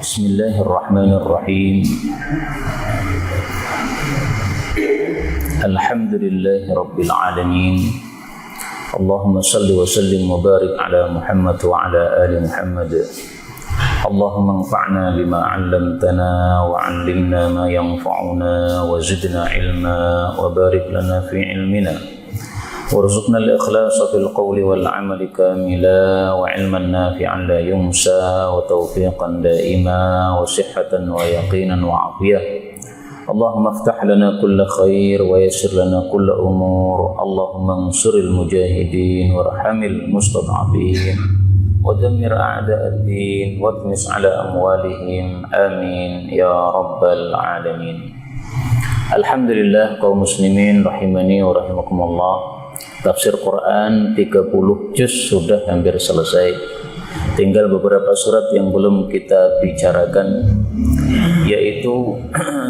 Bismillahirrahmanirrahim. Alhamdulillahi rabbil alamin. Allahumma salli wa sallim wa barik ala Muhammad wa ala ali Muhammad. Allahumma anfa'na bima 'allamtana wa 'allimna ma yanfa'una wa zidna ilma wa barik lana fi ilmina. Warzuqna al-ikhlasa fil qawli wal 'amali kamila wa 'ilman nafi'an la yunsa wa tawfiqan daima wa sihhatan wa yaqinan wa 'afiyah. Allahumma iftah lana kulla khair wa yassir lana kulla umur. Allahumma ansuril mujahidin warhamil mustad'afin wa dammir a'da'ad-din wa tmis 'ala amwalihim. Amin ya rabbal alamin. Alhamdulillah kaum muslimin rahimani wa rahimakumullah. Tafsir Quran 30 juz sudah hampir selesai. Tinggal beberapa surat yang belum kita bicarakan, yaitu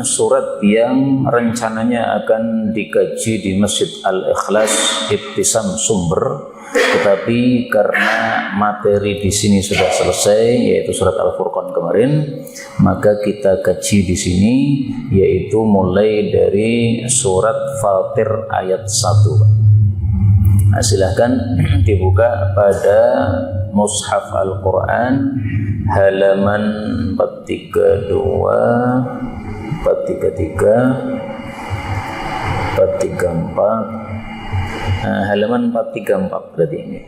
surat yang rencananya akan dikaji di Masjid Al-Ikhlas Ibtisam Sumber, tetapi karena materi di sini sudah selesai, yaitu surat Al-Furqan kemarin, maka kita kaji di sini, yaitu mulai dari surat Fatir ayat 1. Nah, silahkan dibuka pada Mushaf Al-Quran halaman 432, 433, 434, halaman 434 berarti ini.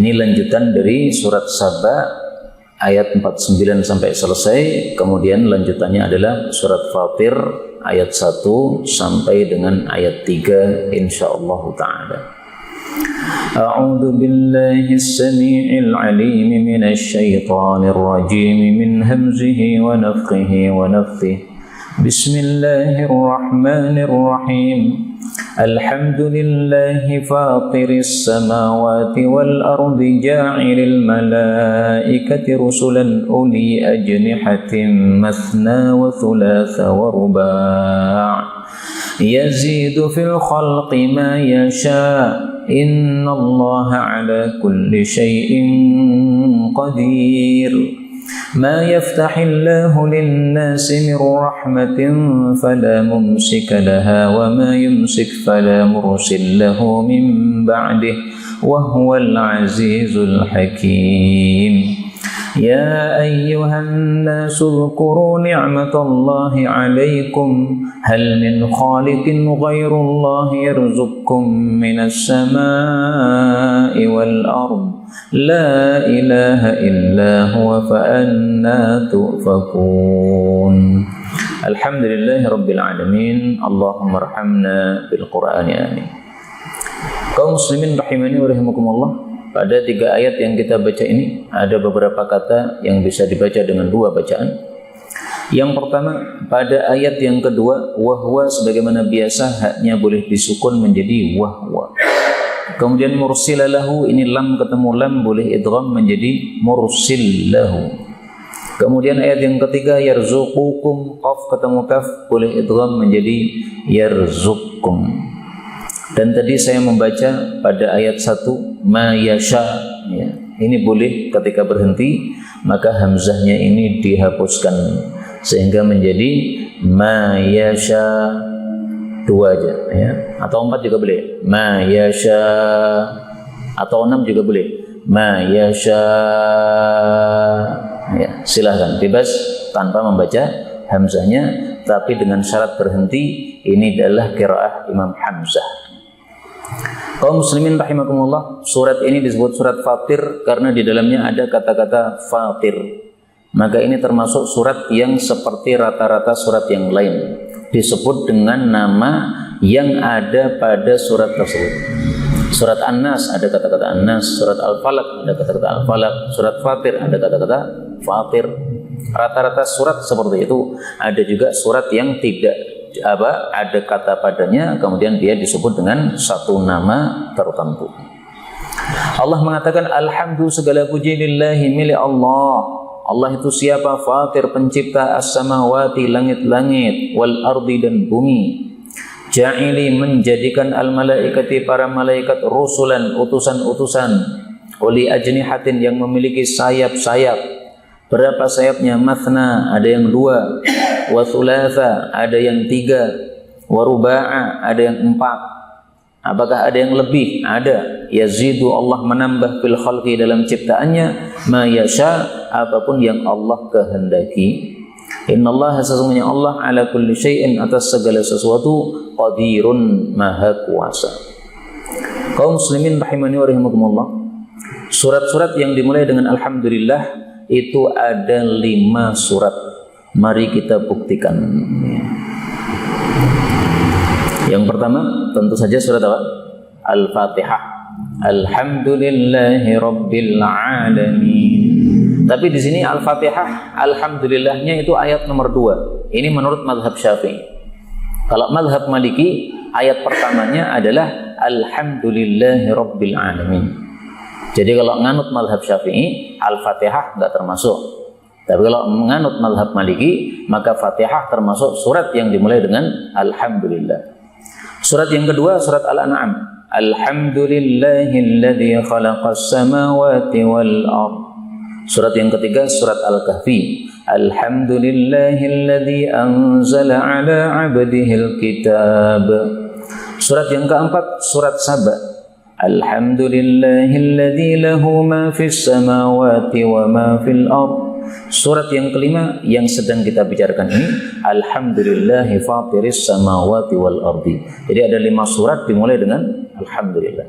Ini lanjutan dari surat Saba ayat 49 sampai selesai, kemudian lanjutannya adalah surat Fatir ayat 1 sampai dengan ayat 3 insyaallah ta'ala. A'udzu billahis samii'il 'aliim minasy syaithaanir rajiim min hamzihi wa nafthihi wa nafthihi. Bismillahirrahmanirrahim. Alhamdulillahi fatiris samawati wal ardi ja'ilil malaikati rusulan uli ajnihatin mathna wa thulatha wa ruba' yazidu fil khalqi ma yasha' innallaha ala kulli syai'in qadir. ما يفتح الله للناس من رحمة فلا ممسك لها وما يمسك فلا مرسل له من بعده وهو العزيز الحكيم. يا أيها الناس اذكروا نعمة الله عليكم هل من خالق غير الله يرزقكم من السماء والأرض لا إله إلا هو فأنا تؤفكون. الحمد لله رب العالمين. اللهم ارحمنا بالقرآن آمين. Kaum muslimin rahimani wa rahimakumullah, pada 3 ayat yang kita baca ini ada beberapa kata yang bisa dibaca dengan 2 bacaan. Yang pertama, pada ayat yang kedua, wahwa sebagaimana biasa haknya boleh disukun menjadi wahwa. Kemudian mursilalahu, ini lam ketemu lam boleh idgham menjadi mursillahu. Kemudian ayat yang ketiga, yarzuqukum, qaf ketemu kaf boleh idgham menjadi yarzuqkum. Dan tadi saya membaca pada ayat 1 ma yasha, ya. Ini boleh ketika berhenti maka hamzahnya ini dihapuskan sehingga menjadi ma yasha, 2 aja, ya. Atau 4 juga boleh, ma yasha, atau 6 juga boleh, ma yasha, ya. Silahkan bebas tanpa membaca hamzahnya, tapi dengan syarat berhenti. Ini adalah qiraah Imam Hamzah. Kaum muslimin rahimakumullah, surat ini disebut surat Fatir karena di dalamnya ada kata-kata fatir. Maka ini termasuk surat yang seperti rata-rata surat yang lain, disebut dengan nama yang ada pada surat tersebut. Surat An-Nas ada kata-kata An-Nas, surat Al-Falaq ada kata-kata Al-Falaq, surat Fatir ada kata-kata Fatir. Rata-rata surat seperti itu. Ada juga surat yang tidak ada kata padanya, kemudian dia disebut dengan satu nama tertentu. Allah mengatakan alhamdu, segala puji lillahi, milik Allah. Allah itu siapa? Fatir, pencipta as-samawati, langit-langit, wal ardi, dan bumi. Ja'ili, menjadikan al-malaikati, para malaikat, rusulan, utusan-utusan, uli ajnihatin, yang memiliki sayap-sayap, Berapa sayapnya? Mathna, ada yang 2, wa thulatha, ada yang 3, wa ruba'a, ada yang 4. Apakah ada yang lebih? Ada. Yazidu, Allah menambah fil khalqi, dalam ciptaannya, ma yasha, apapun yang Allah kehendaki. Innallaha, sesungguhnya Allah, ala kulli syai'in, atas segala sesuatu, qadirun, maha kuasa. Kaum muslimin rahimani wa rahimakumullah, surat-surat yang dimulai dengan alhamdulillah itu ada 5 surat. Mari kita buktikan. Yang pertama tentu saja surat apa? Al-Fatihah. Alhamdulillahi Rabbil Alamin. Tapi di sini Al-Fatihah, alhamdulillahnya itu ayat nomor 2. Ini menurut mazhab Syafi'i. Kalau mazhab Maliki, ayat pertamanya adalah Alhamdulillahi Rabbil Alamin. Jadi kalau nganut mazhab Syafi'i, Al-Fatihah enggak termasuk. Tapi kalau menganut mazhab Maliki, maka Fatihah termasuk surat yang dimulai dengan alhamdulillah. Surat yang kedua, surat Al-An'am. Alhamdulillahilladzi khalaqas samawati wal ardh. Surat yang ketiga, surat Al-Kahfi. Alhamdulillahilladzi anzala ala 'abdihil kitab. Surat yang keempat, surat Saba. Alhamdulillahilladzi lahu ma fis samawati wa ma fil ardh. Surat yang kelima yang sedang kita bicarakan ini, Alhamdulillahi fatiris samawati wal ardi. Jadi ada 5 surat dimulai dengan alhamdulillah.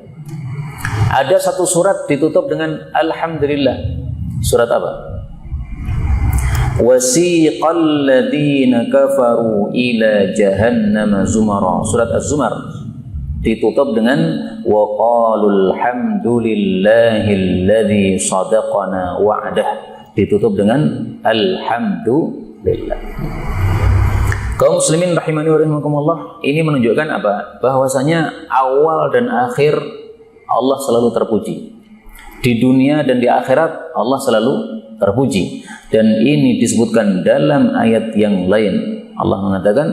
Ada 1 surat ditutup dengan alhamdulillah. Surat apa? Wasiqal ladzina kafaru ila jahannam zumara. Surat Az-Zumar ditutup dengan wa qalul hamdulillahilladzi sadaqana wa'dah. Ditutup dengan alhamdulillah. Kaum muslimin rahimani wa rahimakumullah, ini menunjukkan apa? Bahwasanya awal dan akhir Allah selalu terpuji. Di dunia dan di akhirat Allah selalu terpuji. Dan ini disebutkan dalam ayat yang lain. Allah mengatakan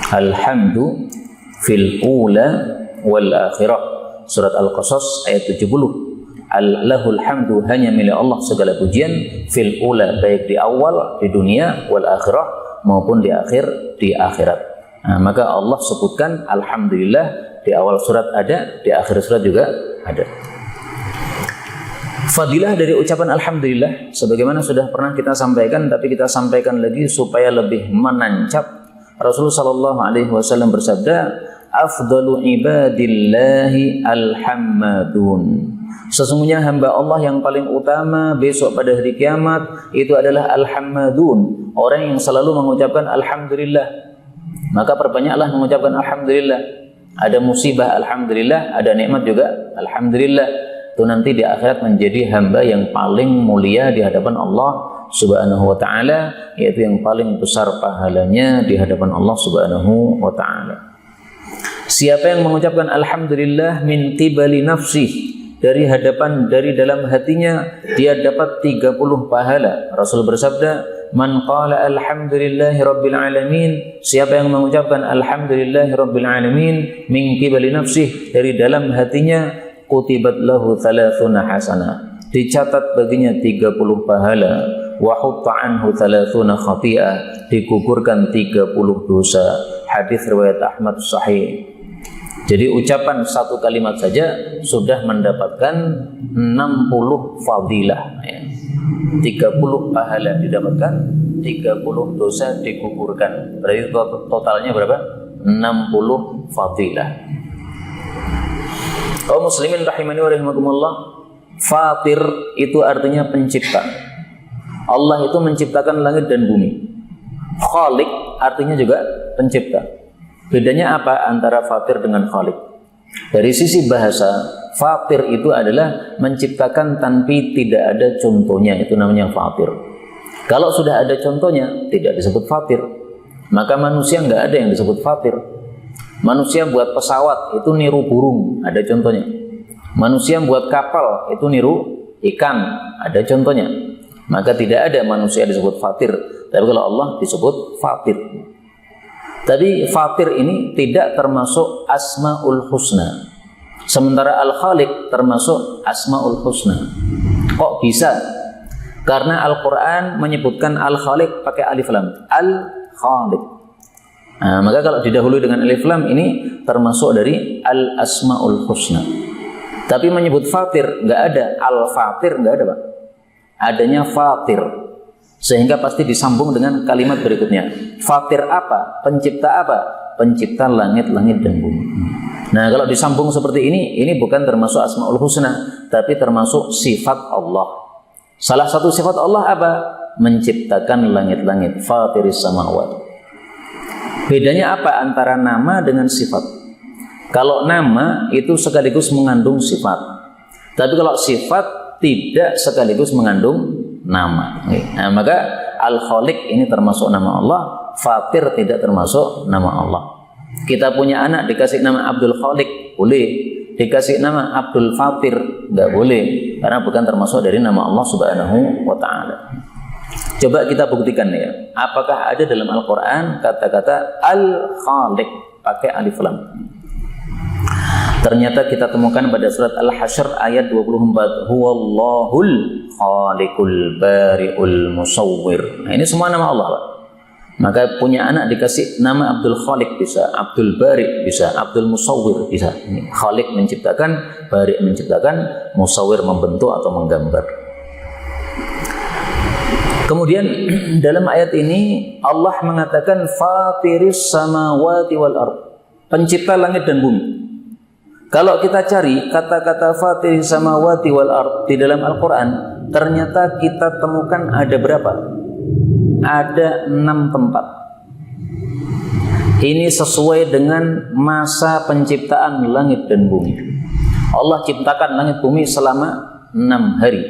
alhamdu fil ula wal akhirah. Surat Al-Qasas ayat 70. Lahul hamdu, hanya milik Allah segala pujian, fil ula, baik di awal di dunia, wal akhirah, maupun di akhirat. Nah, maka Allah sebutkan alhamdulillah di awal surat ada, di akhir surat juga ada. Fadilah dari ucapan alhamdulillah sebagaimana sudah pernah kita sampaikan, tapi kita sampaikan lagi supaya lebih menancap. Rasulullah sallallahu alaihi wasallam bersabda, afdalu ibadillahi alhammadun. Sesungguhnya hamba Allah yang paling utama besok pada hari kiamat itu adalah alhammadun, orang yang selalu mengucapkan alhamdulillah. Maka perbanyaklah mengucapkan alhamdulillah. Ada musibah alhamdulillah, ada nikmat juga alhamdulillah. Itu nanti di akhirat menjadi hamba yang paling mulia di hadapan Allah Subhanahu wa taala, yaitu yang paling besar pahalanya di hadapan Allah Subhanahu wa taala. Siapa yang mengucapkan alhamdulillah min qibali nafsih, dari hadapan, dari dalam hatinya, dia dapat 30 pahala. Rasul bersabda, man qala alhamdulillahi rabbil alamin, siapa yang mengucapkan alhamdulillahi rabbil alamin min qibali nafsih, dari dalam hatinya, kutibat lahu 30 hasanah, dicatat baginya 30 pahala. Wa hutta anhu 30 khati'ah, digugurkan 30 dosa. Hadis riwayat Ahmad sahih. Jadi ucapan 1 kalimat saja sudah mendapatkan 60 fadilah, 30 pahala didapatkan, 30 dosa digugurkan. Berarti totalnya berapa? 60 fadilah. Kaum muslimin rahimani wa rahimakumullah, fatir itu artinya pencipta. Allah itu menciptakan langit dan bumi. Khaliq artinya juga pencipta. Bedanya apa antara fatir dengan khaliq? Dari sisi bahasa, fatir itu adalah menciptakan tanpa tidak ada contohnya, itu namanya fatir. Kalau sudah ada contohnya, tidak disebut fatir. Maka manusia nggak ada yang disebut fatir. Manusia buat pesawat itu niru burung, ada contohnya. Manusia buat kapal itu niru ikan, ada contohnya. Maka tidak ada manusia disebut fatir. Tapi kalau Allah disebut fatir. Tadi fatir ini tidak termasuk asmaul husna. Sementara al-khaliq termasuk asmaul husna. Kok bisa? Karena Al-Quran menyebutkan Al-Khaliq pakai alif lam. Al-Khaliq. Nah, maka kalau didahului dengan alif lam ini termasuk dari Al-Asma'ul Husna. Tapi menyebut Fatir nggak ada. Al-Fatir nggak ada, Pak. Adanya Fatir. Sehingga pasti disambung dengan kalimat berikutnya. Fatir apa? Pencipta apa? Pencipta langit-langit dan bumi. Nah, kalau disambung seperti ini bukan termasuk Asma'ul Husna, tapi termasuk sifat Allah. Salah satu sifat Allah apa? Menciptakan langit-langit. Fatiris samawat. Bedanya apa antara nama dengan sifat? Kalau nama itu sekaligus mengandung sifat. Tapi kalau sifat tidak sekaligus mengandung nama. Nah, maka Al-Khaliq ini termasuk nama Allah, Fatir tidak termasuk nama Allah. Kita punya anak dikasih nama Abdul Khaliq, boleh. Dikasih nama Abdul Fatir, enggak boleh, karena bukan termasuk dari nama Allah Subhanahu wa taala. Coba kita buktikan ya, apakah ada dalam Al-Qur'an kata-kata Al-Khaliq pakai alif lam? Ternyata kita temukan pada surat Al-Hasyr ayat 24, Huwallahul Khaliqul Bari'ul Musawwir. Nah, ini semua nama Allah, Pak. Maka punya anak dikasih nama Abdul Khaliq bisa, Abdul Bari bisa, Abdul Musawwir bisa. Khaliq menciptakan, Bari menciptakan, Musawwir membentuk atau menggambar. Kemudian dalam ayat ini Allah mengatakan Fatiris samawati wal ard, pencipta langit dan bumi. Kalau kita cari kata-kata Fatiris samawati wal ard di dalam Al-Quran, ternyata kita temukan ada berapa? Ada 6 tempat. Ini sesuai dengan masa penciptaan langit dan bumi. Allah ciptakan langit bumi selama 6 hari.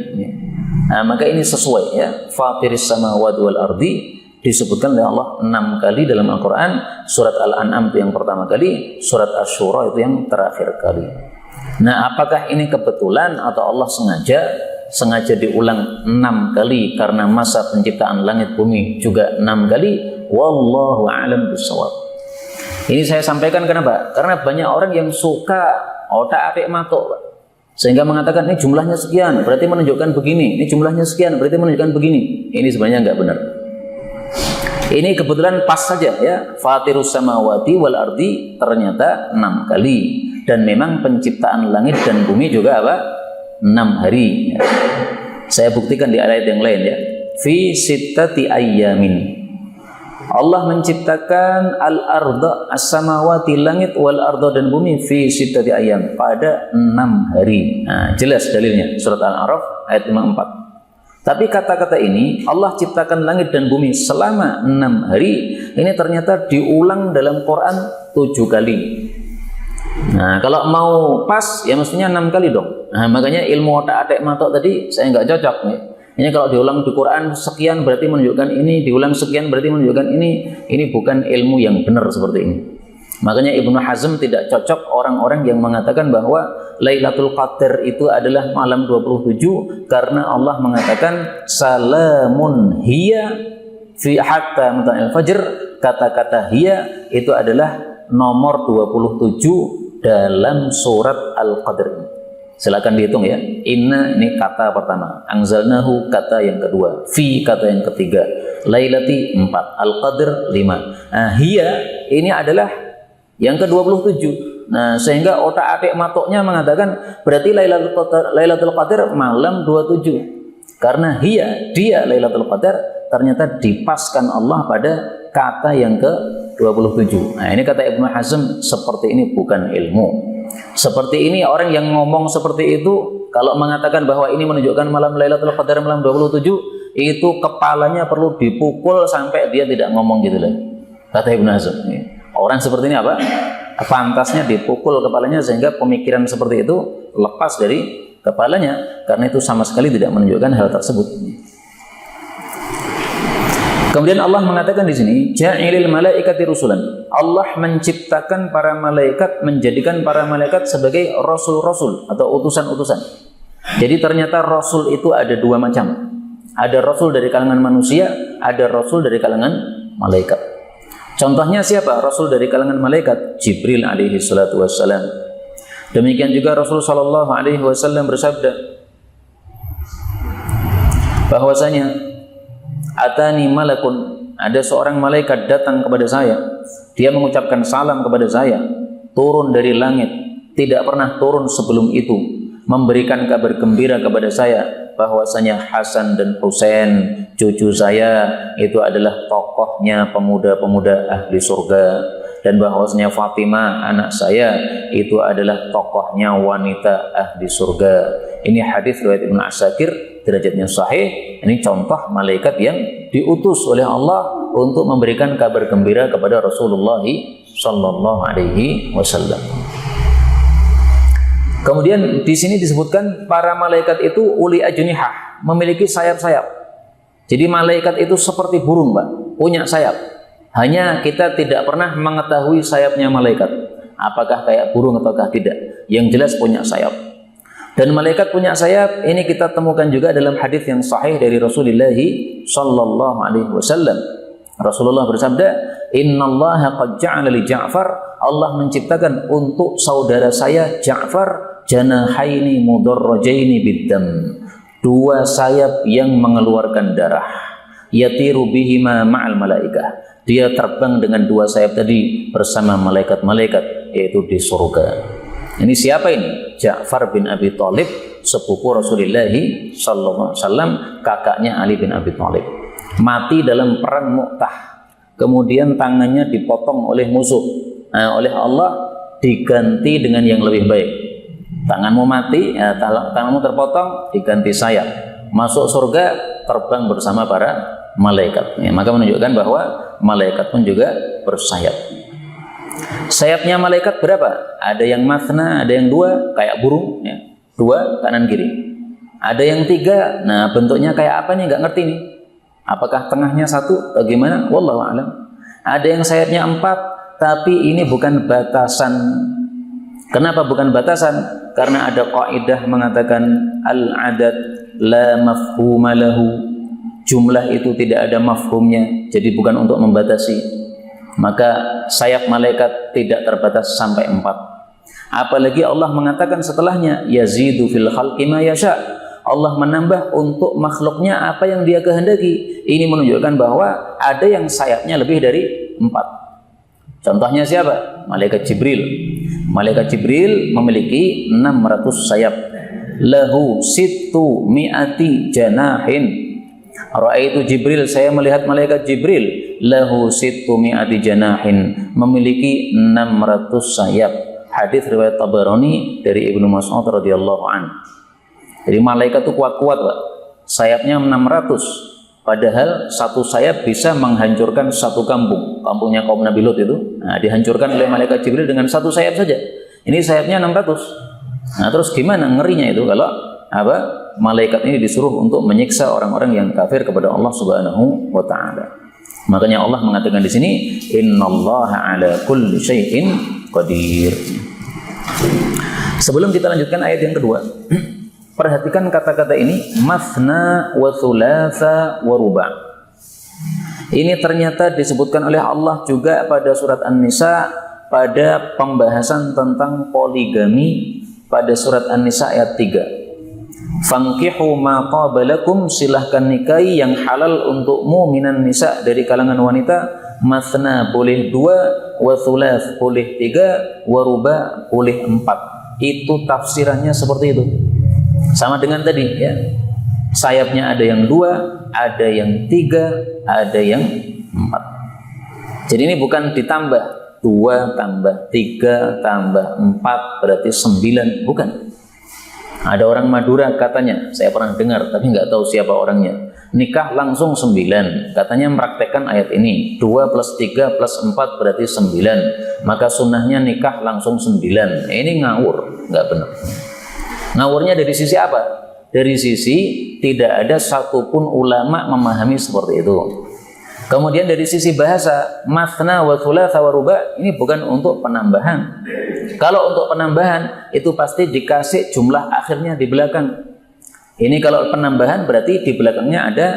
Nah, maka ini sesuai ya. Fatiris samawati wal ardi disebutkan oleh Allah 6 kali dalam Al-Quran. Surat Al-An'am itu yang pertama kali, surat Asy-Syura itu yang terakhir kali. Nah, apakah ini kebetulan atau Allah sengaja diulang 6 kali karena masa penciptaan langit bumi juga 6 kali? Wallahu a'lam bishawab. Ini saya sampaikan kenapa? Karena banyak orang yang suka otak-atik matuk, Pak. Sehingga mengatakan ini jumlahnya sekian, berarti menunjukkan begini. Ini jumlahnya sekian, berarti menunjukkan begini. Ini sebenarnya enggak benar. Ini kebetulan pas saja ya. Fatirus samawati wal ardi ternyata 6 kali. Dan memang penciptaan langit dan bumi juga apa? 6 hari. Saya buktikan di ayat yang lain ya. Fi sittati ayyamin. Allah menciptakan al-arda as-samawati langit wal arda dan bumi fi sittati ayyam pada 6 hari. Nah, jelas dalilnya surat Al-A'raf ayat 54. Tapi kata-kata ini Allah ciptakan langit dan bumi selama 6 hari. Ini ternyata diulang dalam Quran 7 kali. Nah, kalau mau pas ya mestinya 6 kali dong. Nah, makanya ilmu otak-atik matok tadi saya nggak cocok nih. Ini kalau diulang di Quran sekian berarti menunjukkan ini, diulang sekian berarti menunjukkan ini. Ini bukan ilmu yang benar seperti ini. Makanya Ibnu Hazm tidak cocok orang-orang yang mengatakan bahwa Lailatul Qadar itu adalah malam 27 karena Allah mengatakan salamun hiya fi hatta matla'il fajr. Kata-kata hiya itu adalah nomor 27 dalam surat Al-Qadr. Silakan dihitung ya. Inna ini kata pertama, anzalnahu kata yang kedua, fi kata yang ketiga, lailati 4, al-qadr 5. Nah, hiya ini adalah yang ke-27. Nah, sehingga otak-atik matoknya mengatakan berarti Lailatul Qadar malam 27. Karena dia Lailatul Qadar ternyata dipaskan Allah pada kata yang ke-27. Nah, ini kata Ibnu Hazm seperti ini bukan ilmu. Seperti ini orang yang ngomong seperti itu kalau mengatakan bahwa ini menunjukkan malam Lailatul Qadar malam 27, itu kepalanya perlu dipukul sampai dia tidak ngomong gitu lah. Kata Ibnu Hazm. Orang seperti ini apa? Pantasnya dipukul kepalanya sehingga pemikiran seperti itu lepas dari kepalanya karena itu sama sekali tidak menunjukkan hal tersebut. Kemudian Allah mengatakan di sini, ja'ilil malaikati rusulan. Allah menciptakan para malaikat, menjadikan para malaikat sebagai rasul-rasul atau utusan-utusan. Jadi ternyata rasul itu ada 2 macam. Ada rasul dari kalangan manusia, ada rasul dari kalangan malaikat. Contohnya siapa? Rasul dari kalangan malaikat, Jibril alaihi salatu wassalam. Demikian juga Rasul sallallahu alaihi wasallam bersabda, bahwasanya atani malakun, ada seorang malaikat datang kepada saya, dia mengucapkan salam kepada saya, turun dari langit, tidak pernah turun sebelum itu, memberikan kabar gembira kepada saya bahwasanya Hasan dan Husain cucu saya itu adalah tokohnya pemuda-pemuda ahli surga, dan bahwasanya Fatimah anak saya itu adalah tokohnya wanita ahli surga. Ini hadis riwayat Ibnu Asakir, derajatnya sahih. Ini contoh malaikat yang diutus oleh Allah untuk memberikan kabar gembira kepada Rasulullah sallallahu alaihi wasallam. Kemudian di sini disebutkan para malaikat itu uli ajnihah, memiliki sayap-sayap. Jadi malaikat itu seperti burung, Pak, punya sayap. Hanya kita tidak pernah mengetahui sayapnya malaikat, apakah kayak burung ataukah tidak. Yang jelas punya sayap. Dan malaikat punya sayap ini kita temukan juga dalam hadis yang sahih dari Rasulullah sallallahu alaihi wasallam. Rasulullah bersabda, "Innallaha qad ja'ala li Ja'far," Allah menciptakan untuk saudara saya Ja'far janahaini mudarrajaini biddam, dua sayap yang mengeluarkan darah. Yatiru bihima ma'al malaikah, dia terbang dengan dua sayap tadi bersama malaikat-malaikat, yaitu di surga. Ini siapa ini? Ja'far bin Abi Thalib, sepupu Rasulullah sallallahu alaihi wasallam, kakaknya Ali bin Abi Thalib. Mati dalam perang Mu'tah. Kemudian tangannya dipotong oleh musuh. Oleh Allah diganti dengan yang lebih baik. Tanganmu mati, tanganmu terpotong, diganti sayap. Masuk surga, terbang bersama para malaikat. Maka menunjukkan bahwa malaikat pun juga bersayap. Sayapnya malaikat berapa? Ada yang mathna, ada yang dua, kayak burung, ya. Dua kanan kiri. Ada yang tiga, nah bentuknya kayak apa nih? Nggak ngerti nih. Apakah tengahnya satu? Bagaimana? Wallahu a'lam. Ada yang sayapnya empat, tapi ini bukan batasan. Kenapa bukan batasan? Karena ada kaidah mengatakan al-adad la mafhuma lahu. Jumlah itu tidak ada mafhumnya, jadi bukan untuk membatasi. Maka sayap malaikat tidak terbatas sampai 4. Apalagi Allah mengatakan setelahnya, yazidu fil khalqi ma yasha. Allah menambah untuk makhluknya apa yang dia kehendaki. Ini menunjukkan bahwa ada yang sayapnya lebih dari 4. Contohnya siapa? Malaikat Jibril. Malaikat Jibril memiliki 600 sayap. Lahu sittu mi'ati janahin. Ra'aitu Jibril, saya melihat malaikat Jibril, lahu sittu mi'ati janahin, memiliki 600 sayap. Hadis riwayat Tabarani dari Ibnu Mas'ud radhiyallahu an. Jadi malaikat itu kuat-kuat, Pak. Sayapnya 600. Padahal satu sayap bisa menghancurkan satu kampung. Kampungnya kaum Nabi Lut itu, dihancurkan oleh malaikat Jibril dengan satu sayap saja. Ini sayapnya 600. Nah, terus gimana ngerinya itu kalau malaikat ini disuruh untuk menyiksa orang-orang yang kafir kepada Allah Subhanahu wa taala. Makanya Allah mengatakan di sini, innallaha ala kulli syai'in qadir. Sebelum kita lanjutkan ayat yang kedua, perhatikan kata-kata ini, mathna wa thulatha wa ruba'. Ini ternyata disebutkan oleh Allah juga pada surat An-Nisa pada pembahasan tentang poligami pada surat An-Nisa ayat 3. Fankihu ma qabalakum, silahkan nikahi yang halal untukmu minan nisa, dari kalangan wanita. Mathna boleh 2, wa thulath boleh 3, wa ruba boleh 4. Itu tafsirannya seperti itu. Sama dengan tadi ya. Sayapnya ada yang 2, ada yang 3, ada yang 4. Jadi ini bukan ditambah 2 tambah 3 tambah 4 berarti 9, bukan. Ada orang Madura katanya, saya pernah dengar tapi nggak tahu siapa orangnya, nikah langsung 9, katanya mempraktekkan ayat ini, 2 plus 3 plus 4 berarti 9, maka sunnahnya nikah langsung 9. Ini ngawur, nggak benar. Ngawurnya dari sisi apa? Dari sisi tidak ada satupun ulama memahami seperti itu. Kemudian dari sisi bahasa, mathna wa thulatha wa ruba' ini bukan untuk penambahan. Kalau untuk penambahan itu pasti dikasih jumlah akhirnya di belakang. Ini kalau penambahan berarti di belakangnya ada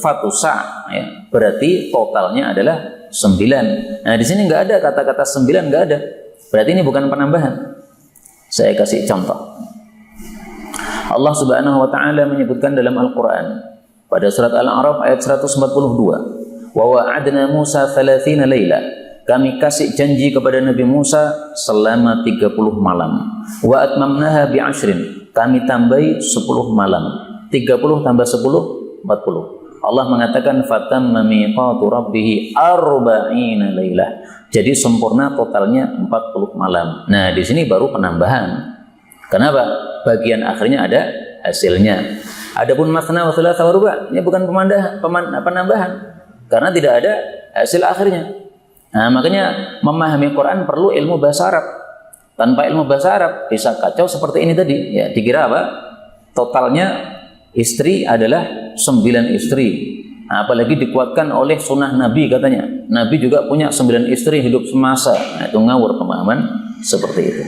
fatusa, ya. Berarti totalnya adalah 9. Nah di sini nggak ada kata-kata 9, nggak ada. Berarti ini bukan penambahan. Saya kasih contoh. Allah Subhanahu wa taala menyebutkan dalam Al-Qur'an, pada surat Al-A'raf ayat 142. Wa wa'adna Musa 30 laila. Kami kasih janji kepada Nabi Musa selama 30 malam. Wa atmamnaha bi'ashrin. Kami tambahi 10 malam. 30 tambah 10 40. Allah mengatakan fatamma miqatu rabbih 40 lailah. Jadi sempurna totalnya 40 malam. Nah, di sini baru penambahan. Kenapa? Bagian akhirnya ada hasilnya. Adapun masna wa thulatsa wa ruba' ini bukan penambahan karena tidak ada hasil akhirnya. Nah, makanya memahami Quran perlu ilmu bahasa Arab. Tanpa ilmu bahasa Arab bisa kacau seperti ini tadi. Ya, dikira apa? Totalnya istri adalah 9 istri. Nah, apalagi dikuatkan oleh sunnah Nabi katanya. Nabi juga punya 9 istri hidup semasa. Nah, itu ngawur pemahaman seperti itu.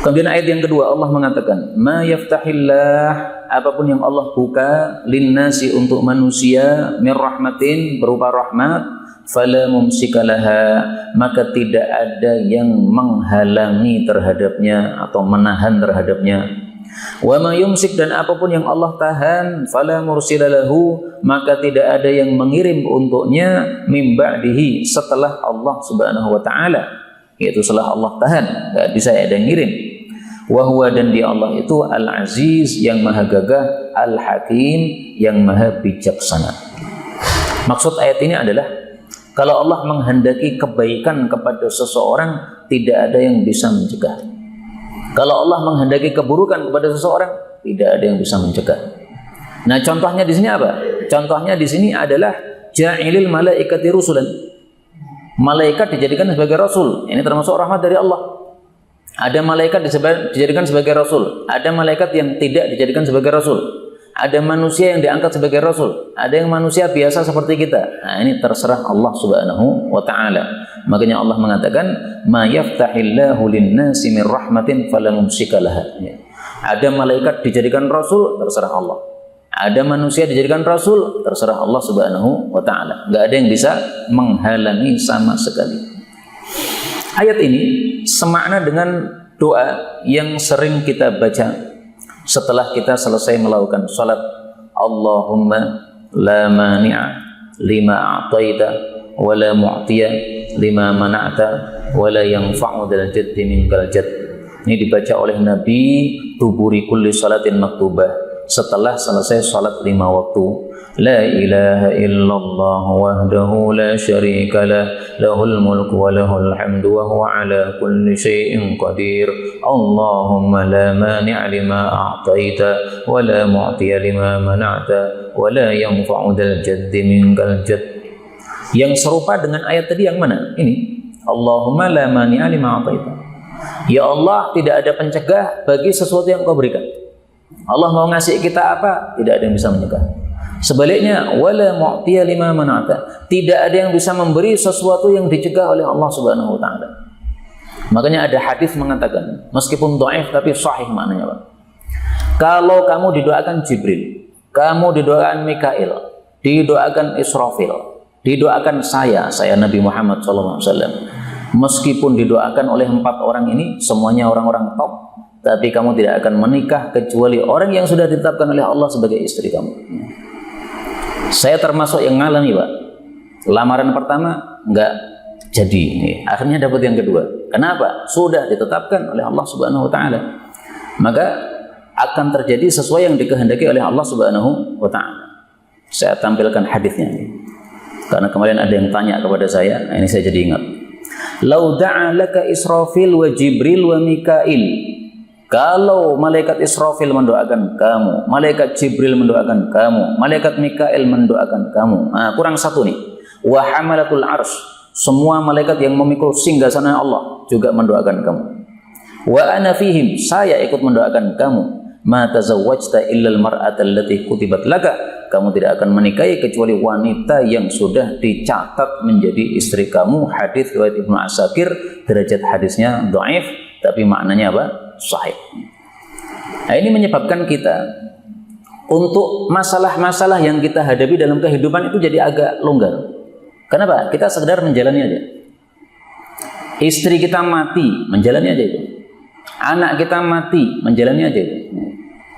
Kemudian ayat yang kedua Allah mengatakan, "Ma yaftahillah," apapun yang Allah buka linnasi untuk manusia mir rahmatin berupa rahmat, fala mumsikalaha, maka tidak ada yang menghalangi terhadapnya atau menahan terhadapnya. Wa ma yumsik, dan apapun yang Allah tahan, fala mursilalahu, maka tidak ada yang mengirim untuknya mim ba'dihi, setelah Allah Subhanahu wa taala, yaitu setelah Allah tahan, enggak bisa ada yang ngirim. Wa huwa, dan dia Allah itu Al-Aziz, yang maha gagah, Al-Hakim, yang maha bijaksana. Maksud ayat ini adalah kalau Allah menghendaki kebaikan kepada seseorang, tidak ada yang bisa mencegah. Kalau Allah menghendaki keburukan kepada seseorang, tidak ada yang bisa mencegah. Nah, contohnya di sini apa? Contohnya di sini adalah ja'ilil malaikati rusulan. Malaikat dijadikan sebagai rasul. Ini termasuk rahmat dari Allah. Ada malaikat dijadikan sebagai rasul. Ada malaikat yang tidak dijadikan sebagai rasul. Ada manusia yang diangkat sebagai rasul. Ada yang manusia biasa seperti kita. Nah, ini terserah Allah Subhanahu wa taala. Makanya Allah mengatakan, "Ma yaftahillahu lin-nasi min rahmatin fala mumsika laha." Ada malaikat dijadikan rasul, terserah Allah. Ada manusia dijadikan rasul, terserah Allah Subhanahu wa taala. Enggak ada yang bisa menghalangi sama sekali. Ayat ini semakna dengan doa yang sering kita baca setelah kita selesai melakukan salat. Allahumma la mani'a lima a'taita wa la mu'tiya lima mana'ta wa la yanfa'u dzal jaddi minkal jadd. Ini dibaca oleh Nabi duburi kulli salatin maktubah, setelah selesai salat 5 waktu. La ilaha illallah wahdahu la syarika lah, lahul mulku wa lahul hamdu wa huwa ala kulli syai'in qadir. Allahumma la mani'a lima a'taita wa la mu'tiya lima mana'ta wa la yanfa'u dzal jaddi minkal jadd. Yang serupa dengan ayat tadi yang mana? Ini. Allahumma la mani'a lima a'taita. Ya Allah, tidak ada pencegah bagi sesuatu yang Kau berikan. Allah mau ngasih kita apa? Tidak ada yang bisa mencegah. Sebaliknya, wala mu'tiya lima mana'ta. Tidak ada yang bisa memberi sesuatu yang dicegah oleh Allah Subhanahu wa taala. Makanya ada hadis mengatakan, meskipun dhaif tapi sahih maknanya, Pak. Kalau kamu didoakan Jibril, kamu didoakan Mikail, didoakan Israfil, didoakan saya Nabi Muhammad SAW, meskipun didoakan oleh 4 orang ini, semuanya orang-orang top, tapi kamu tidak akan menikah kecuali orang yang sudah ditetapkan oleh Allah sebagai istri kamu. Saya termasuk yang ngalami, Pak. Lamaran pertama enggak jadi, akhirnya dapat yang kedua. Kenapa? Sudah ditetapkan oleh Allah Subhanahu wa taala. Maka akan terjadi sesuai yang dikehendaki oleh Allah Subhanahu wa taala. Saya tampilkan hadisnya ini. Karena kemarin ada yang tanya kepada saya, nah ini saya jadi ingat. Lau da'a laka Israfil wa Jibril wa Mikail. Kalau malaikat Israfil mendoakan kamu, malaikat Jibril mendoakan kamu, malaikat Mikail mendoakan kamu. Nah, kurang satu nih. Wa hamalatul arsy, semua malaikat yang memikul singgasana Allah juga mendoakan kamu. Wa ana fihim, saya ikut mendoakan kamu. Ma tazawwajta illa al-mar'ata allati kutibat laka. Kamu tidak akan menikahi kecuali wanita yang sudah dicatat menjadi istri kamu. Hadis riwayat Ibnu Asakir, derajat hadisnya dhaif, tapi maknanya apa? Sahih. Nah, ini menyebabkan kita untuk masalah-masalah yang kita hadapi dalam kehidupan itu jadi agak longgar. Kenapa? Kita sekedar menjalani aja. Istri kita mati, menjalani aja itu. Anak kita mati, menjalani aja itu.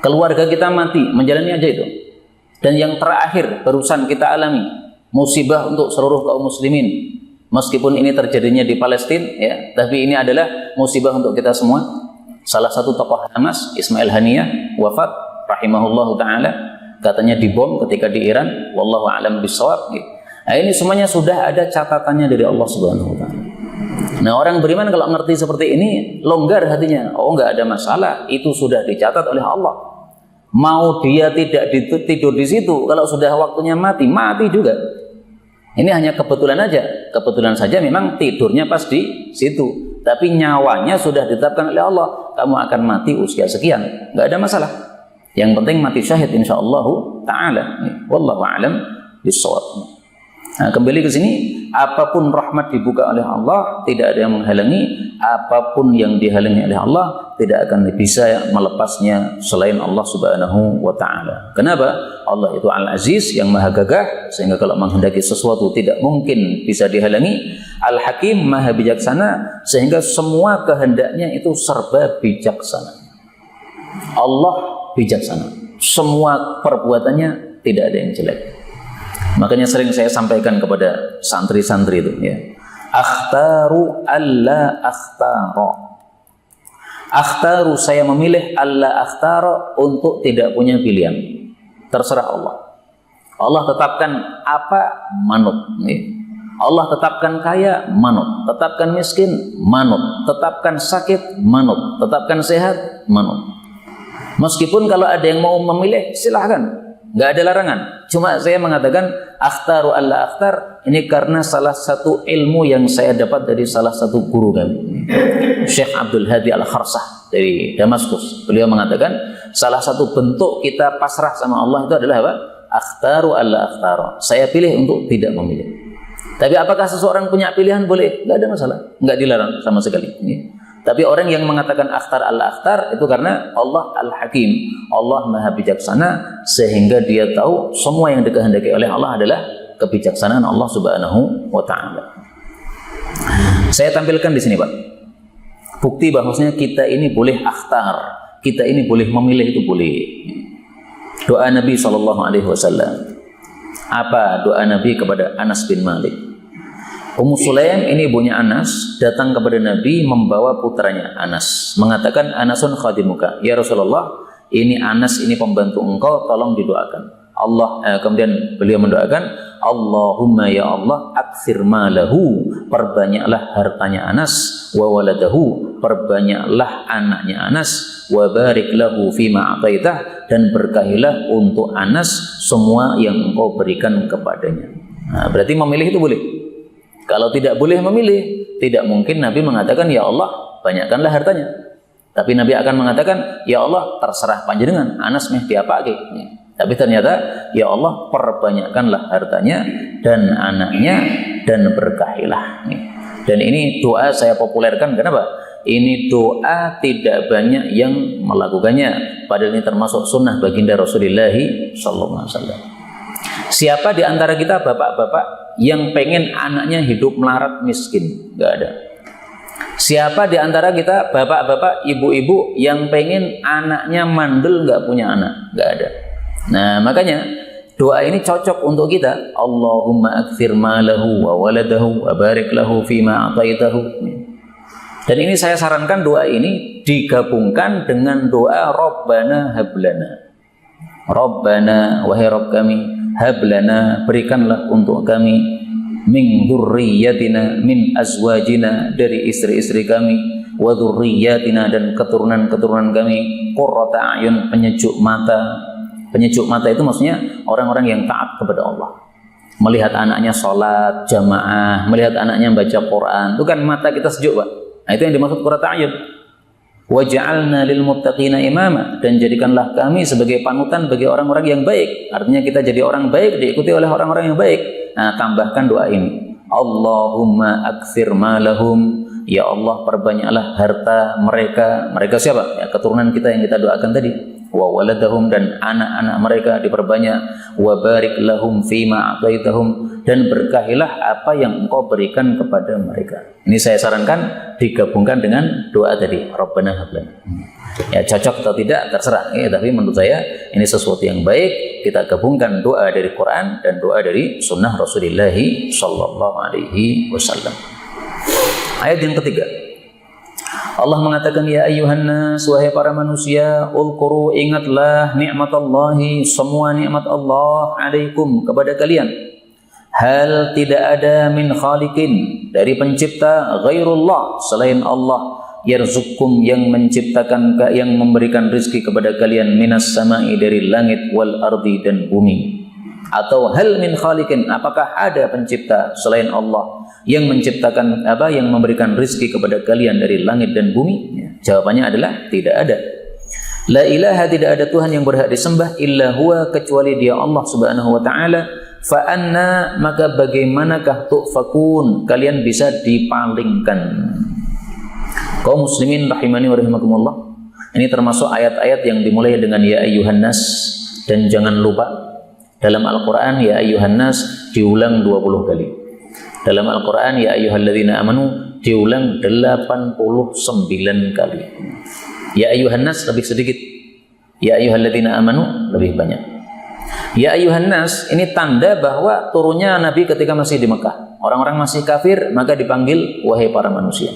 Keluarga kita mati, menjalani aja itu. Dan yang terakhir barusan kita alami, musibah untuk seluruh kaum muslimin. Meskipun ini terjadinya di Palestina, ya, tapi ini adalah musibah untuk kita semua. Salah satu tokoh Hamas, Ismail Haniyah, wafat rahimahullahu taala, katanya dibom ketika di Iran, wallahu a'lam bishawab. Nah, ini semuanya sudah ada catatannya dari Allah Subhanahu wa taala. Nah, orang beriman kalau ngerti seperti ini, longgar hatinya. Oh, enggak ada masalah, itu sudah dicatat oleh Allah. Mau dia tidak tidur di situ, kalau sudah waktunya mati, mati juga. Ini hanya kebetulan aja. Kebetulan saja memang tidurnya pas di situ. Tapi nyawanya sudah ditetapkan oleh Allah. Kamu akan mati usia sekian. Nggak ada masalah. Yang penting mati syahid insyaallah ta'ala. Wallahu a'lam bishawab. Nah, kembali ke sini, apapun rahmat dibuka oleh Allah, tidak ada yang menghalangi. Apapun yang dihalangi oleh Allah, tidak akan bisa melepasnya selain Allah Subhanahu wa ta'ala. Kenapa? Allah itu Al-Aziz, yang maha gagah, sehingga kalau menghendaki sesuatu tidak mungkin bisa dihalangi. Al-Hakim, maha bijaksana, sehingga semua kehendaknya itu serba bijaksana. Allah bijaksana, semua perbuatannya tidak ada yang jelek. Makanya sering saya sampaikan kepada santri-santri itu, ya. Akhtaru alla akhtara. Akhtaru, saya memilih, alla akhtara, untuk tidak punya pilihan. Terserah Allah. Allah tetapkan apa, manut. Ya. Allah tetapkan kaya, manut. Tetapkan miskin, manut. Tetapkan sakit, manut. Tetapkan sehat, manut. Meskipun kalau ada yang mau memilih, silahkan. Nggak ada larangan. Cuma saya mengatakan akhtaru alla akhtar, ini karena salah satu ilmu yang saya dapat dari salah satu guru kami, Syekh Abdul Hadi Al-Kharsah dari Damaskus. Beliau mengatakan salah satu bentuk kita pasrah sama Allah itu adalah apa? Akhtaru alla akhtar. Saya pilih untuk tidak memilih. Tapi apakah seseorang punya pilihan? Boleh, nggak ada masalah, nggak dilarang sama sekali. Tapi orang yang mengatakan akhtar alla akhtar itu karena Allah Al-Hakim, Allah maha bijaksana, sehingga dia tahu semua yang dikehendaki oleh Allah adalah kebijaksanaan Allah Subhanahu wa ta'ala. Saya tampilkan di sini, Pak, bukti bahwasanya kita ini boleh akhtar, kita ini boleh memilih, itu boleh. Doa Nabi SAW. Apa doa Nabi kepada Anas bin Malik? Ummu Sulaim, ini ibunya Anas, datang kepada Nabi membawa putranya Anas, mengatakan, Anasun khadimuka, ya Rasulullah, ini Anas, ini pembantu engkau, tolong didoakan. Kemudian beliau mendoakan, Allahumma ya Allah, aktsir malahu, perbanyaklah hartanya Anas, wa waladahu, perbanyaklah anaknya Anas, wa barik lahu fima ataitah, dan berkahilah untuk Anas semua yang engkau berikan kepadanya. Nah, berarti memilih itu boleh. Kalau tidak boleh memilih, tidak mungkin Nabi mengatakan, ya Allah, banyakkanlah hartanya. Tapi Nabi akan mengatakan, ya Allah, terserah panjenengan, Anas meh diapake. Tapi ternyata, ya Allah, perbanyakkanlah hartanya dan anaknya, dan berkahilah. Dan ini doa saya populerkan, kenapa? Ini doa tidak banyak yang melakukannya, padahal ini termasuk sunnah baginda Rasulullah SAW. Siapa di antara kita bapak-bapak yang pengen anaknya hidup melarat miskin? Nggak ada. Siapa di antara kita bapak-bapak, ibu-ibu yang pengen anaknya mandul nggak punya anak? Nggak ada. Nah, makanya doa ini cocok untuk kita. Allahumma aktsir malahu wa waladahu wa barik lahu fima ataitahu. Dan ini saya sarankan doa ini digabungkan dengan doa Rabbana hablana. Rabbana, wahai Rabb kami, hablana, berikanlah untuk kami, min dzurriyyatina, min azwajina, dari istri-istri kami, wa dzurriyyatina, dan keturunan-keturunan kami, qurrata a'yun, penyejuk mata. Penyejuk mata itu maksudnya orang-orang yang taat kepada Allah. Melihat anaknya sholat jamaah, melihat anaknya baca Quran, itu kan mata kita sejuk, Pak. Nah, itu yang dimaksud qurrata a'yun. Waj'alna lil muttaqina imama, dan jadikanlah kami sebagai panutan bagi orang-orang yang baik. Artinya kita jadi orang baik, diikuti oleh orang-orang yang baik. Nah, tambahkan doa ini. Allahumma aktsir malahum, ya Allah, perbanyaklah harta mereka. Mereka siapa? Ya, keturunan kita yang kita doakan tadi. wa waladahum, dan anak-anak mereka diperbanyak, wa barik lahum fima ataitahum, dan berkahilah apa yang engkau berikan kepada mereka. Ini saya sarankan digabungkan dengan doa tadi, Rabbana hab lana. Ya, cocok atau tidak terserah, tapi menurut saya ini sesuatu yang baik. Kita gabungkan doa dari Quran dan doa dari sunnah Rasulullah sallallahu alaihi wasallam. Ayat yang ketiga, Allah mengatakan, ya ayyuhan nas, wahai para manusia, ulquru, ingatlah nikmatallahi, semua nikmat Allah alaikum, kepada kalian. Hal tidak ada min khaliqin, dari pencipta, ghairullah, selain Allah, yarzuqkum, yang menciptakan, yang memberikan rizki kepada kalian, minas sama'i, dari langit, wal ardi, dan bumi. Atau hal min khaliqin, apakah ada pencipta selain Allah yang menciptakan yang memberikan rizki kepada kalian dari langit dan bumi? Jawabannya adalah tidak ada. La ilaha, tidak ada Tuhan yang berhak disembah, illa huwa, kecuali Dia Allah subhanahu wa ta'ala. Fa anna, maka bagaimanakah tu'fakun, kalian bisa dipalingkan. Kaum muslimin rahimani wa rahimakumullah, ini termasuk ayat-ayat yang dimulai dengan ya ayyuhan nas, dan jangan lupa dalam Al-Quran ya ayyuhan nas diulang 20 kali. Dalam Al-Quran ya ayyuhalladzina amanu diulang 89 kali. Ya ayyuhan nas lebih sedikit, ya ayyuhalladzina amanu lebih banyak. Ya ayyuhan nas ini tanda bahwa turunnya Nabi ketika masih di Mekah. Orang-orang masih kafir, maka dipanggil wahai para manusia.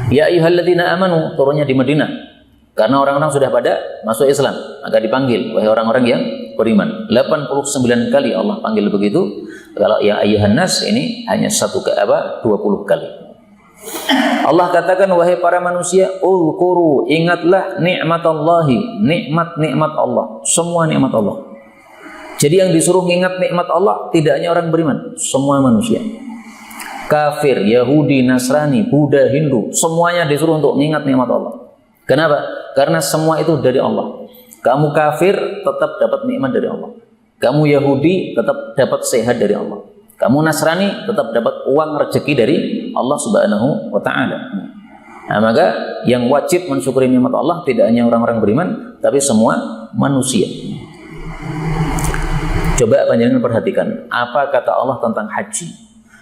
Ya ayyuhalladzina amanu turunnya di Madinah, karena orang-orang sudah pada masuk Islam, maka dipanggil wahai orang-orang yang beriman. 89 kali Allah panggil begitu. Kalau yang ayyuhan nas ini hanya 20 kali. Allah katakan, wahai para manusia, ulquru, ingatlah nikmatallahi, nikmat-nikmat Allah, semua nikmat Allah. Jadi yang disuruh ingat nikmat Allah tidak hanya orang beriman, semua manusia. Kafir, Yahudi, Nasrani, Buddha, Hindu, semuanya disuruh untuk mengingat nikmat Allah. Kenapa? Karena semua itu dari Allah. Kamu kafir tetap dapat nikmat dari Allah. Kamu Yahudi tetap dapat sehat dari Allah. Kamu Nasrani tetap dapat uang rezeki dari Allah subhanahu wa ta'ala. Nah, maka yang wajib mensyukuri nikmat Allah tidak hanya orang-orang beriman, tapi semua manusia. Coba panjenengan perhatikan apa kata Allah tentang haji.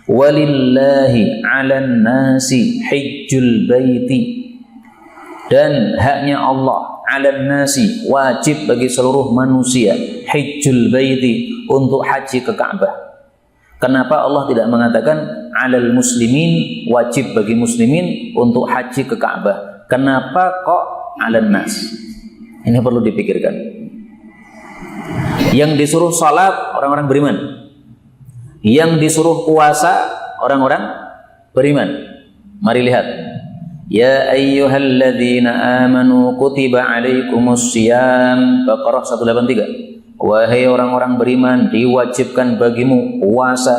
Walillahi 'alan nasi hajjul baiti, dan haknya Allah 'alan nasi, wajib bagi seluruh manusia, hajjul baiti, untuk haji ke Ka'bah. Kenapa Allah tidak mengatakan 'alal muslimin, wajib bagi muslimin untuk haji ke Ka'bah? Kenapa kok 'alan nas? Ini perlu dipikirkan. Yang disuruh salat orang-orang beriman, yang disuruh puasa orang-orang beriman. Mari lihat. Ya ayyuhalladzina amanu kutiba alaikumussyiyam, Baqarah 183. Wahai orang-orang beriman, diwajibkan bagimu puasa.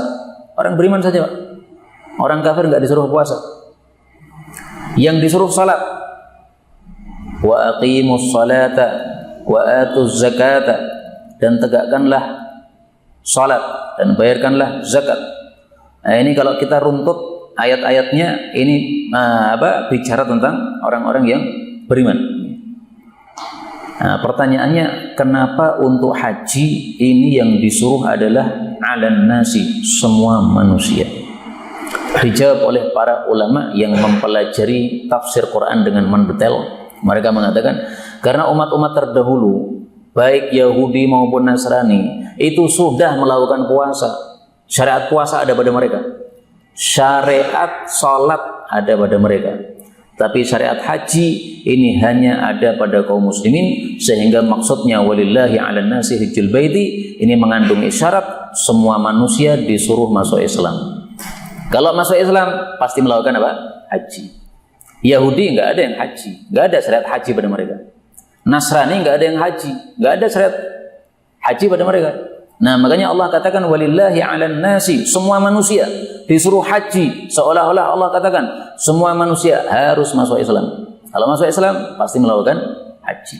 Orang beriman saja, Pak. Orang kafir enggak disuruh puasa. Yang disuruh salat. Wa aqimus salata wa atuz zakata, dan tegakkanlah salat dan bayarkanlah zakat. Nah, ini kalau kita runtut ayat-ayatnya, ini bicara tentang orang-orang yang beriman. Nah, pertanyaannya, kenapa untuk haji ini yang disuruh adalah 'alan nasi, semua manusia? Dijawab oleh para ulama yang mempelajari tafsir Quran dengan mendetail. Mereka mengatakan karena umat-umat terdahulu, baik Yahudi maupun Nasrani, itu sudah melakukan puasa. Syariat puasa ada pada mereka. Syariat salat ada pada mereka. Tapi syariat haji ini hanya ada pada kaum muslimin, sehingga maksudnya walillahi 'alan nasi hajjul baiti ini mengandung isyarat semua manusia disuruh masuk Islam. Kalau masuk Islam pasti melakukan apa? Haji. Yahudi enggak ada yang haji, enggak ada syariat haji pada mereka. Nasrani enggak ada yang haji, enggak ada syariat haji pada mereka. Nah, makanya Allah katakan walillahi 'alan nasi, semua manusia disuruh haji, seolah-olah Allah katakan semua manusia harus masuk Islam. Kalau masuk Islam pasti melakukan haji.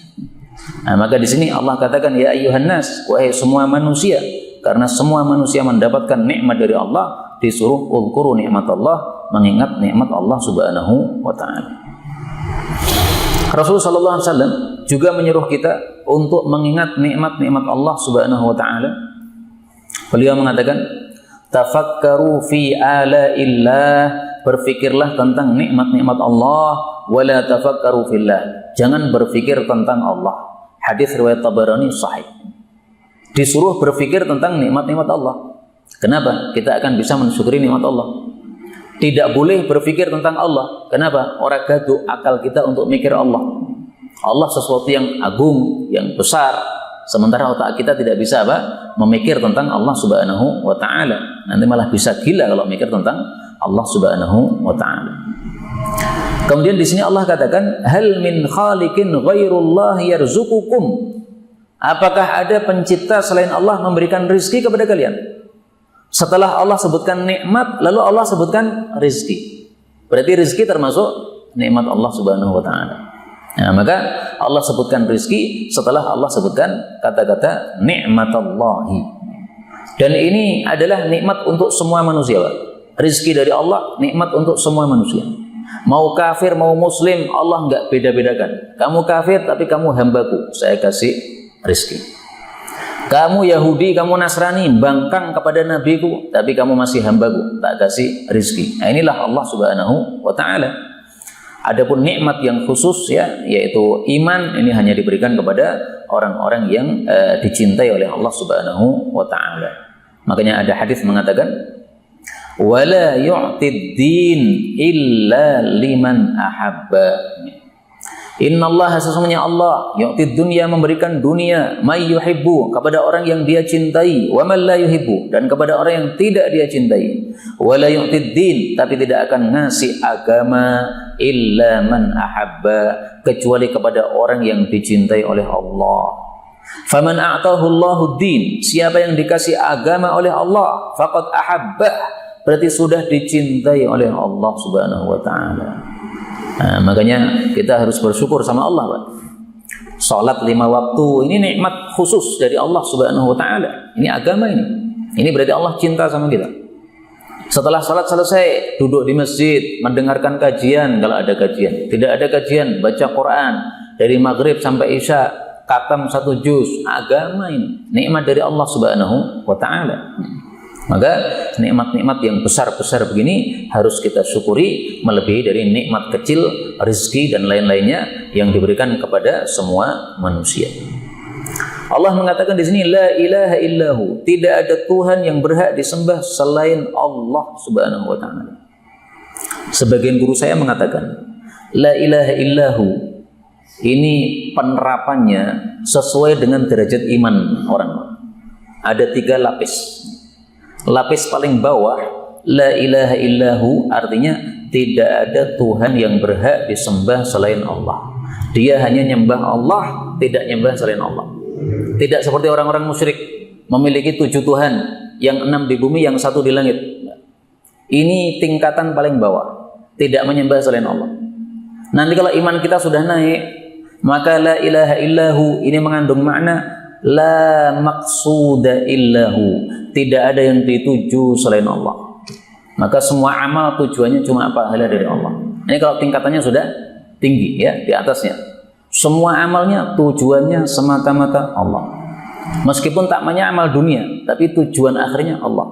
Nah, maka di sini Allah katakan ya ayyuhan nas, wahai semua manusia, karena semua manusia mendapatkan nikmat dari Allah, disuruh ulquru nikmat Allah, mengingat nikmat Allah subhanahu wa ta'ala. Rasulullah sallallahu alaihi wasallam juga menyuruh kita untuk mengingat nikmat-nikmat Allah Subhanahu wa taala. Beliau mengatakan, tafakkaru fi alaillah, berfikirlah tentang nikmat-nikmat Allah, wala tafakkaru fillah, jangan berfikir tentang Allah. Hadis riwayat Tabarani sahih. Disuruh berfikir tentang nikmat-nikmat Allah. Kenapa? Kita akan bisa mensyukuri nikmat Allah. Tidak boleh berfikir tentang Allah. Kenapa? Orang gaduh akal kita untuk mikir Allah. Allah sesuatu yang agung, yang besar. Sementara otak kita tidak bisa memikir tentang Allah Subhanahu wa taala. Nanti malah bisa gila kalau mikir tentang Allah Subhanahu wa taala. Kemudian di sini Allah katakan, hal min khaliqin ghairullah yarzuqukum. Apakah ada pencipta selain Allah memberikan rizki kepada kalian? Setelah Allah sebutkan nikmat, lalu Allah sebutkan rizki. Berarti rizki termasuk nikmat Allah Subhanahu wa taala. Nah, maka Allah sebutkan rizki setelah Allah sebutkan kata-kata nikmatallahi. Dan ini adalah nikmat untuk semua manusia, Pak. Rizki dari Allah, nikmat untuk semua manusia. Mau kafir, mau muslim, Allah enggak beda-bedakan. Kamu kafir tapi kamu hambaku, saya kasih rizki. Kamu Yahudi, kamu Nasrani, bangkang kepada nabiku, tapi kamu masih hambaku, tak kasih rizki. Nah, inilah Allah Subhanahu wa ta'ala. Adapun nikmat yang khusus, ya, yaitu iman, ini hanya diberikan kepada orang-orang yang dicintai oleh Allah Subhanahu wa ta'ala. Makanya ada hadis mengatakan, wala yu'tid din illa liman ahabba. Innallaha, sesungguhnya Allah, yu'tid dunya, memberikan dunia, may yuhibbu, kepada orang yang dia cintai, wa man la yuhibbu, dan kepada orang yang tidak dia cintai. Wala yu'tid din, tapi tidak akan ngasih agama illa man ahabba, kecuali kepada orang yang dicintai oleh Allah. Faman a'tahu Allahu din, siapa yang dikasih agama oleh Allah, faqad ahabba, berarti sudah dicintai oleh Allah Subhanahu wa taala. Nah, makanya kita harus bersyukur sama Allah, Pak. Salat 5 waktu ini nikmat khusus dari Allah Subhanahu wa taala. Ini agama ini. Ini berarti Allah cinta sama kita. Setelah salat selesai, duduk di masjid, mendengarkan kajian kalau ada kajian. Tidak ada kajian, baca Quran dari maghrib sampai isya, khatam 1 juz. Agama ini nikmat dari Allah Subhanahu wa taala. Maka nikmat-nikmat yang besar-besar begini harus kita syukuri, melebihi dari nikmat kecil, rezeki dan lain-lainnya yang diberikan kepada semua manusia. Allah mengatakan di sini, la ilaha illahu, tidak ada Tuhan yang berhak disembah selain Allah Subhanahu wa taala. Sebagian guru saya mengatakan, la ilaha illahu ini penerapannya sesuai dengan derajat iman orang. Ada 3 lapis. Lapis paling bawah, la ilaha illahu, artinya tidak ada Tuhan yang berhak disembah selain Allah. Dia hanya nyembah Allah, tidak nyembah selain Allah. Tidak seperti orang-orang musyrik memiliki 7 Tuhan, yang 6 di bumi, yang 1 di langit. Ini tingkatan paling bawah, tidak menyembah selain Allah. Nanti kalau iman kita sudah naik, maka la ilaha illahu ini mengandung makna la maqsuda illahu, tidak ada yang dituju selain Allah. Maka semua amal tujuannya cuma pahala dari Allah. Ini kalau tingkatannya sudah tinggi, ya, di atasnya. Semua amalnya tujuannya semata-mata Allah. Meskipun tak banyak amal dunia, tapi tujuan akhirnya Allah.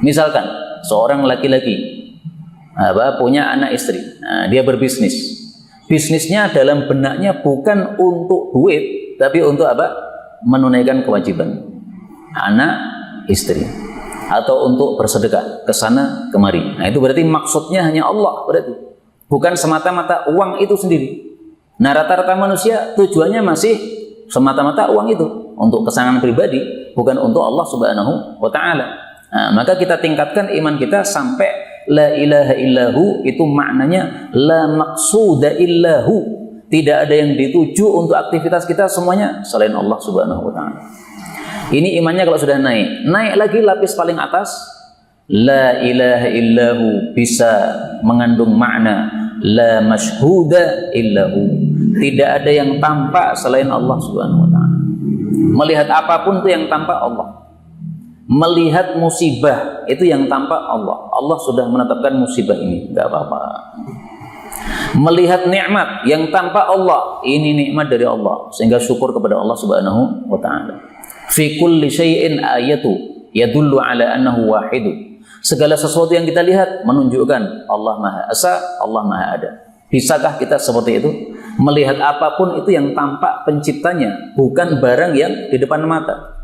Misalkan seorang laki-laki punya anak istri, nah, dia berbisnis. Bisnisnya dalam benaknya bukan untuk duit, tapi untuk apa? Menunaikan kewajiban anak istri, atau untuk bersedekah ke sana kemari. Nah, itu berarti maksudnya hanya Allah, berarti bukan semata-mata uang itu sendiri. Nah, rata-rata manusia tujuannya masih semata-mata uang itu untuk kesenangan pribadi, bukan untuk Allah Subhanahu wa taala. Nah, maka kita tingkatkan iman kita sampai la ilaha illahu, itu maknanya la maqsuda illahu, tidak ada yang dituju untuk aktivitas kita semuanya selain Allah Subhanahu wa taala. Ini imannya kalau sudah naik. Naik lagi lapis paling atas, la ilaha illahu, bisa mengandung makna la masyhuda illahu, tidak ada yang tampak selain Allah Subhanahu wa taala. Melihat apapun itu yang tampak Allah. Melihat musibah itu yang tampak Allah. Allah sudah menetapkan musibah ini, enggak apa-apa. Melihat nikmat yang tanpa Allah, ini nikmat dari Allah, sehingga syukur kepada Allah Subhanahu wa taala. Fi kulli syai'in ayatu yadullu ala annahu wahidu. Segala sesuatu yang kita lihat menunjukkan Allah Maha Esa, Allah Maha Ada. Bisakah kita seperti itu? Melihat apapun itu yang tampak penciptanya, bukan barang yang di depan mata.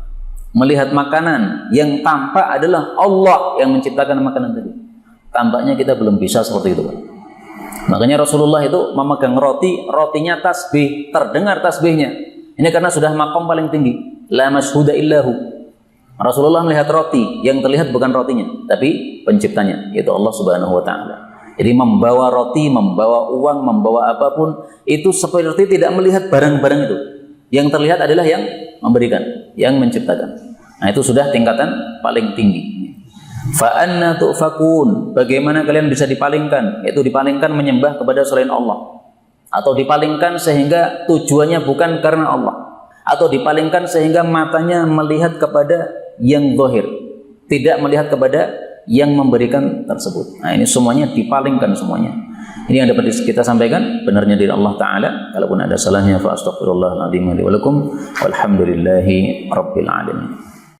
Melihat makanan yang tampak adalah Allah yang menciptakan makanan tadi. Tampaknya kita belum bisa seperti itu. Makanya Rasulullah itu memegang roti, rotinya tasbih, terdengar tasbihnya. Ini karena sudah maqam paling tinggi. La mashhuda illahu. Rasulullah melihat roti, yang terlihat bukan rotinya, tapi penciptanya, yaitu Allah Subhanahu wa taala. Jadi membawa roti, membawa uang, membawa apapun, itu seperti tidak melihat barang-barang itu. Yang terlihat adalah yang memberikan, yang menciptakan. Nah, itu sudah tingkatan paling tinggi. Fa'anna tu'fakun, bagaimana kalian bisa dipalingkan, yaitu dipalingkan menyembah kepada selain Allah, atau dipalingkan sehingga tujuannya bukan karena Allah, atau dipalingkan sehingga matanya melihat kepada yang zahir, tidak melihat kepada yang memberikan tersebut. Nah, ini semuanya dipalingkan semuanya. Ini yang dapat kita sampaikan, benarnya dari Allah Ta'ala. Kalaupun ada salahnya fa astaghfirullahal azim li wa lakum walhamdulillahi rabbil alamin.